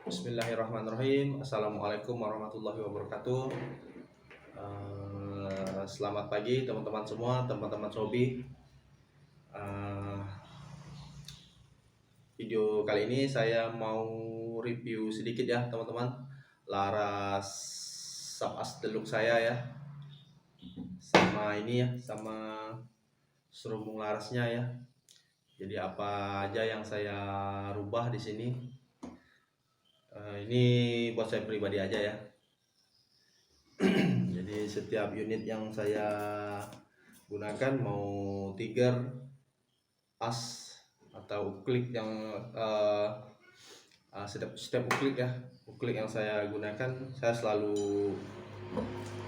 Bismillahirrahmanirrahim. Assalamualaikum warahmatullahi wabarakatuh. Selamat pagi teman-teman semua, teman-teman Sobi. Video kali ini saya mau review sedikit ya teman-teman, laras Subas Deluxe saya ya, sama ini ya, sama serubung larasnya ya. Jadi apa aja yang saya rubah di sini. Ini buat saya pribadi aja ya. Jadi setiap unit yang saya gunakan, mau tiger, as atau uklik yang step uklik ya, uklik yang saya gunakan, saya selalu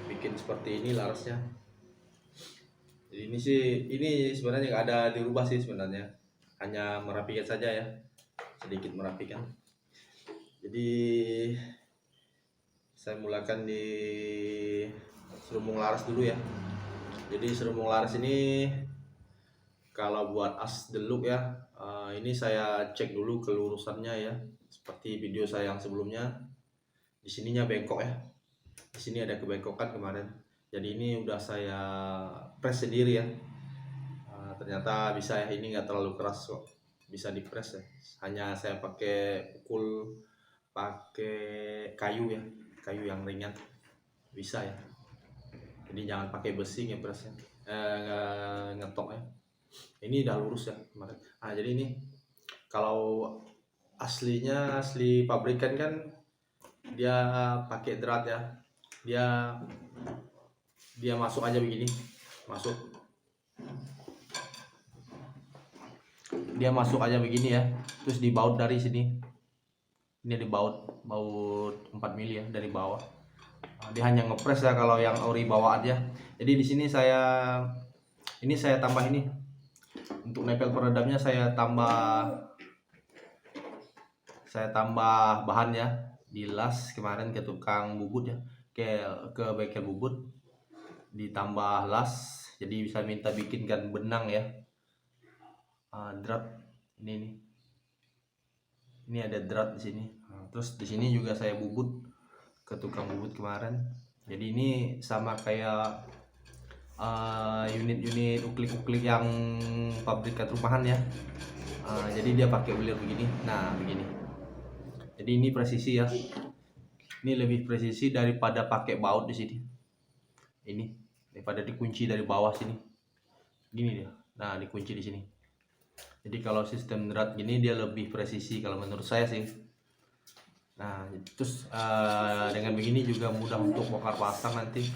bikin seperti ini larasnya. Jadi ini sebenarnya nggak ada dirubah sih sebenarnya, hanya merapikan saja ya, sedikit merapikan. Jadi saya mulakan di serubung laras dulu ya. Jadi serubung laras ini kalau buat as Deluxe ya, ini saya cek dulu kelurusannya ya, seperti video saya yang sebelumnya. Di sininya bengkok ya, di sini ada kebengkokan kemarin. Jadi ini udah saya press sendiri ya. Ternyata bisa ya, ini nggak terlalu keras kok, bisa di press ya. Hanya saya pakai pukul pakai kayu ya, kayu yang ringan bisa ya. Jadi jangan pakai besi ngepresnya, ngetok ya. Ini udah lurus ya kemarin. Jadi ini kalau aslinya, asli pabrikan kan dia pakai drat ya, dia masuk aja begini, dia masuk aja begini ya, terus dibaut dari sini. Ini dibaut 4 mili ya dari bawah. Dia hanya ngepres ya kalau yang ori bawaan ya. Jadi di sini saya tambah ini untuk nempel peredamnya, saya tambah bahan ya, dilas kemarin ke tukang bubut ya, ke bengkel bubut, ditambah las. Jadi bisa minta bikinkan benang ya, drat ini ada drat di sini. Terus di sini juga saya bubut ke tukang bubut kemarin. Jadi ini sama kayak unit-unit uklik-uklik yang pabrikan rumahan ya. Jadi dia pakai ulir begini, nah begini. Jadi ini presisi ya, ini lebih presisi daripada pakai baut di sini. Ini daripada dikunci dari bawah sini, gini dia. Nah dikunci di sini. Jadi kalau sistem drat gini dia lebih presisi kalau menurut saya sih. Nah terus dengan begini juga mudah untuk bongkar pasang nanti.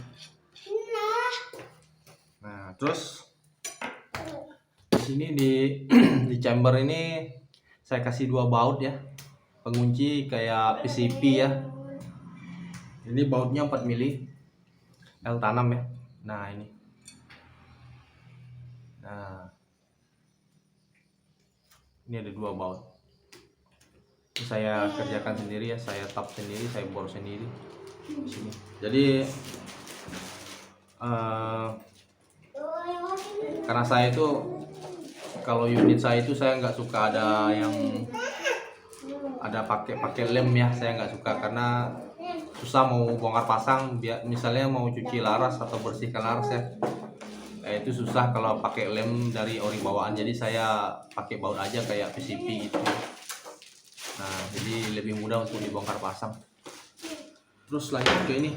Nah terus di sini di chamber ini saya kasih 2 baut ya, pengunci kayak PCP ya. Ini bautnya 4 mili L tanam ya. Nah ini, ini ada 2 baut. Ini saya kerjakan sendiri ya, saya tap sendiri, saya bor sendiri di sini. Jadi karena saya itu kalau unit saya itu saya nggak suka ada yang ada pakai lem ya, saya nggak suka karena susah mau bongkar pasang. Misalnya mau cuci laras atau bersihkan laras ya, itu susah kalau pakai lem dari ori bawaan. Jadi saya pakai baut aja kayak PCP gitu. Nah jadi lebih mudah untuk dibongkar pasang. Terus lanjut ke ini.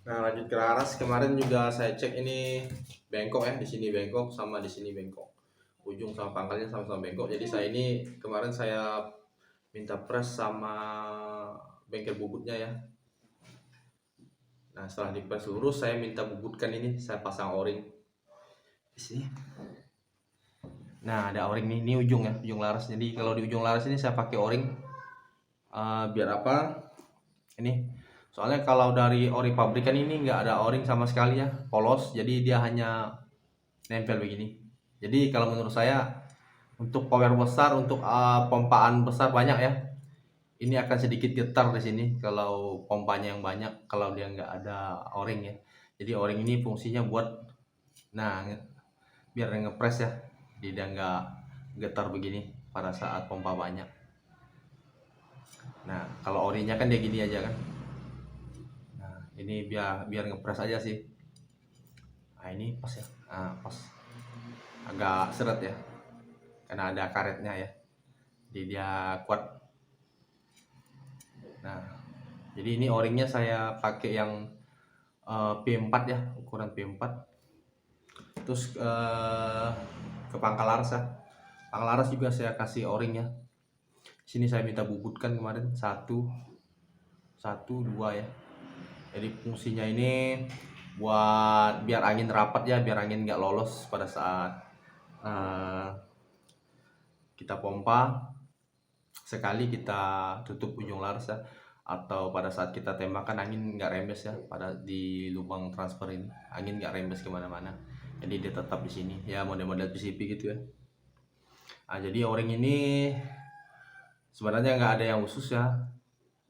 Nah lanjut ke laras, kemarin juga saya cek ini bengkok ya, di sini bengkok sama di sini bengkok, ujung sama pangkalnya sama-sama bengkok. Jadi kemarin saya minta press sama bengkel bubutnya ya. Nah setelah dipres lurus, saya minta bubutkan ini, saya pasang o-ring di sini. Nah ada o-ring nih, ini ujung ya, ujung laras. Jadi kalau di ujung laras ini saya pakai o-ring, biar apa? Ini soalnya kalau dari ori pabrikan ini nggak ada o-ring sama sekali ya, polos. Jadi dia hanya nempel begini. Jadi kalau menurut saya untuk power besar, untuk pompaan besar banyak ya, ini akan sedikit getar di sini kalau pompanya yang banyak, kalau dia nggak ada o-ring ya. Jadi o-ring ini fungsinya buat biar ngepres ya, dia nggak getar begini pada saat pompa banyak. Nah kalau orinya kan dia gini aja kan. Nah ini biar ngepres aja sih. Nah ini pas ya, pas agak seret ya karena ada karetnya ya, jadi dia kuat. Nah jadi ini o-ringnya saya pakai yang P4 ya, ukuran P4. Terus ke pangkal laras ya, pangkal laras juga saya kasih o-ring ya. Sini saya minta bubutkan kemarin satu dua ya. Jadi fungsinya ini buat biar angin rapat ya, biar angin nggak lolos pada saat kita pompa. Sekali kita tutup ujung laras ya, atau pada saat kita tembakan angin nggak rembes ya, pada di lubang transfer ini angin nggak rembes kemana-mana, jadi dia tetap di sini ya, model-model PCP gitu ya. Nah jadi o-ring ini sebenarnya nggak ada yang khusus ya,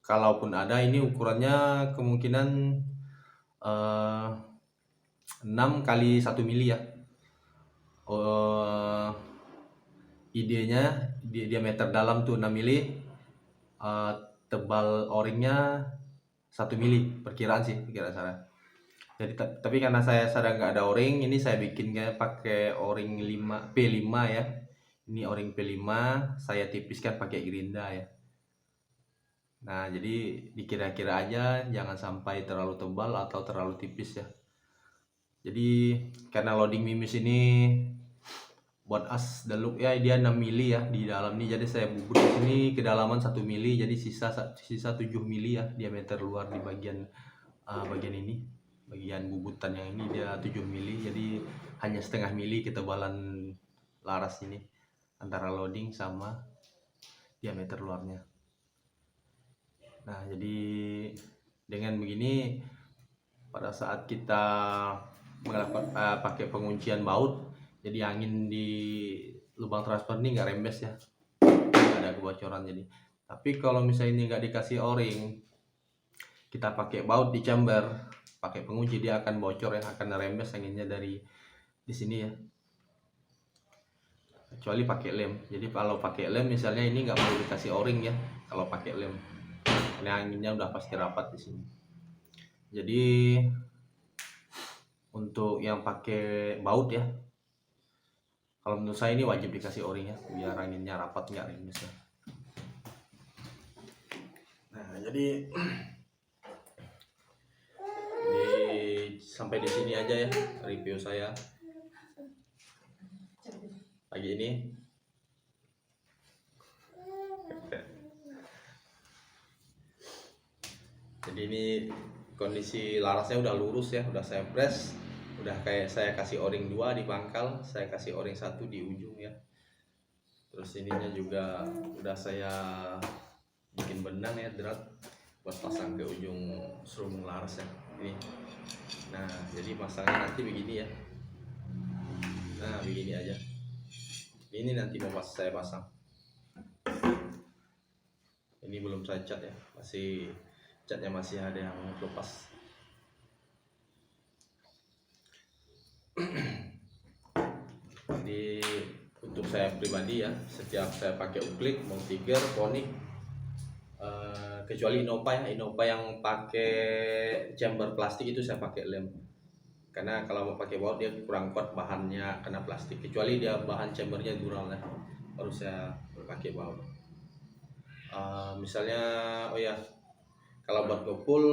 kalaupun ada ini ukurannya kemungkinan 6 kali 1 mili ya. Idenya diameter dalam tuh 6 mili, tebal o-ringnya 1 mili, perkiraan sih, perkiraan saya. Jadi tapi karena saya sadar nggak ada o-ring, ini saya bikinnya pakai o-ring P5 ya. Ini o-ring P5 saya tipiskan pakai gerinda ya. Nah jadi dikira-kira aja, jangan sampai terlalu tebal atau terlalu tipis ya. Jadi karena loading mimis ini buat as deluk ya, dia 6 mili ya di dalam nih, jadi saya bubut di sini kedalaman 1 mili, jadi sisa 7 mili ya diameter luar di bagian ini, bagian bubutan yang ini dia 7 mili, jadi hanya setengah mili ketebalan laras ini antara loading sama diameter luarnya. Nah jadi dengan begini pada saat kita pakai penguncian baut, jadi angin di lubang transfer ini nggak rembes ya, nggak ada kebocoran. Jadi tapi kalau misalnya ini nggak dikasih o-ring, kita pakai baut di chamber, pakai pengunci, dia akan bocor ya, akan rembes anginnya dari di sini ya, kecuali pakai lem. Jadi kalau pakai lem misalnya ini nggak perlu dikasih o-ring ya kalau pakai lem, karena anginnya udah pasti rapat di sini. Jadi untuk yang pakai baut ya, kalau menurut saya ini wajib dikasih o-ring ya, biar anginnya rapat nggak rembes ya. Nah jadi sampai di sini aja ya review saya pagi ini. Jadi ini kondisi larasnya udah lurus ya, udah saya press, udah kayak saya kasih o-ring 2 di pangkal, saya kasih o-ring 1 di ujung ya. Terus ininya juga udah saya bikin benang ya, drat buat pasang ke ujung serumung laras ya ini. Nah jadi pasangnya nanti begini ya, nah begini aja, ini nanti mau saya pasang. Ini belum saya cat ya, masih catnya masih ada yang lepas. Jadi untuk saya pribadi ya, setiap saya pakai uklik mau tiger, konik, kecuali Innova ya, Innova yang pakai chamber plastik itu saya pakai lem, karena kalau mau pakai baut dia kurang kuat bahannya, kena plastik, kecuali dia bahan chambernya dural ya, baru saya pakai baut. Misalnya oh ya, kalau buat gopul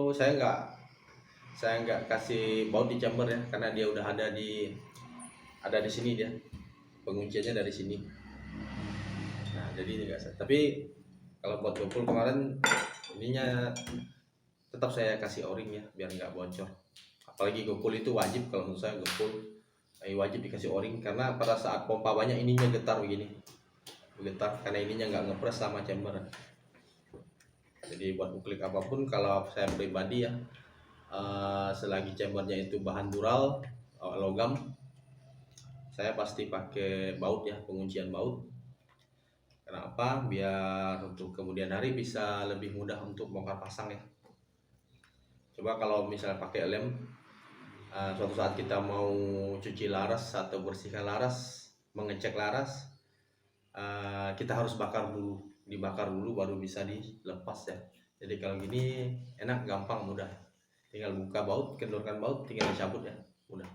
saya nggak kasih baut di chamber ya, karena dia udah ada di sini, dia pengunciannya dari sini. Nah jadi ini nggak saya, tapi kalau buat gopul kemarin ininya tetap saya kasih o-ring ya, biar nggak bocor. Apalagi gopul itu wajib, kalau menurut saya gopul wajib dikasih o-ring, karena pada saat pompa banyak ininya getar begini, getar karena ininya nggak ngepres sama chamber. Jadi buat uklik apapun, kalau saya pribadi ya, selagi chambernya itu bahan dural logam, saya pasti pakai baut ya, penguncian baut. Kenapa? Biar untuk kemudian hari bisa lebih mudah untuk bongkar pasang ya. Coba kalau misalnya pakai lem, suatu saat kita mau cuci laras atau bersihkan laras, mengecek laras, kita harus bakar dulu dibakar dulu baru bisa dilepas ya. Jadi kalau gini enak, gampang, mudah, tinggal buka baut, kendorkan baut, tinggal dicabut ya, mudah.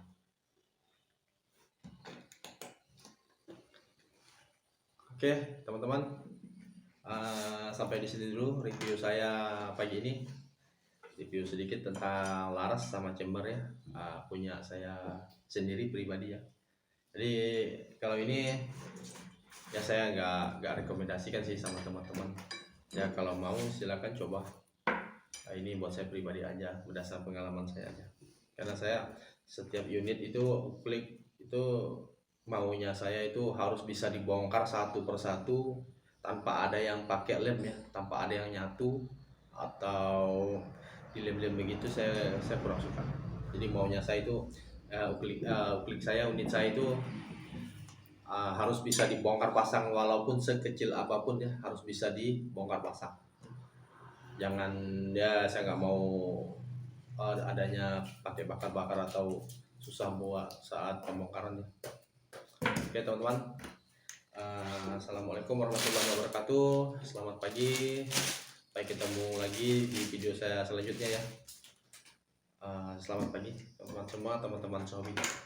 Oke teman-teman, sampai di sini dulu review saya pagi ini. Review sedikit tentang laras sama chamber ya, punya saya sendiri pribadi ya. Jadi kalau ini ya saya nggak rekomendasikan sih sama teman-teman ya. Kalau mau silakan coba. Ini buat saya pribadi aja, berdasar pengalaman saya aja. Karena saya setiap unit itu klik itu maunya saya itu harus bisa dibongkar satu persatu tanpa ada yang pakai lem ya, tanpa ada yang nyatu atau dilem-lem begitu. Saya kurang suka. Jadi maunya saya itu uklik saya, unit saya itu harus bisa dibongkar pasang, walaupun sekecil apapun ya, harus bisa dibongkar pasang. Jangan ya, saya nggak mau adanya pakai bakar-bakar atau susah buat saat pembongkarannya. Oke teman-teman, assalamualaikum warahmatullahi wabarakatuh. Selamat pagi, sampai ketemu lagi di video saya selanjutnya ya. Selamat pagi teman-teman semua, teman-teman Sobi.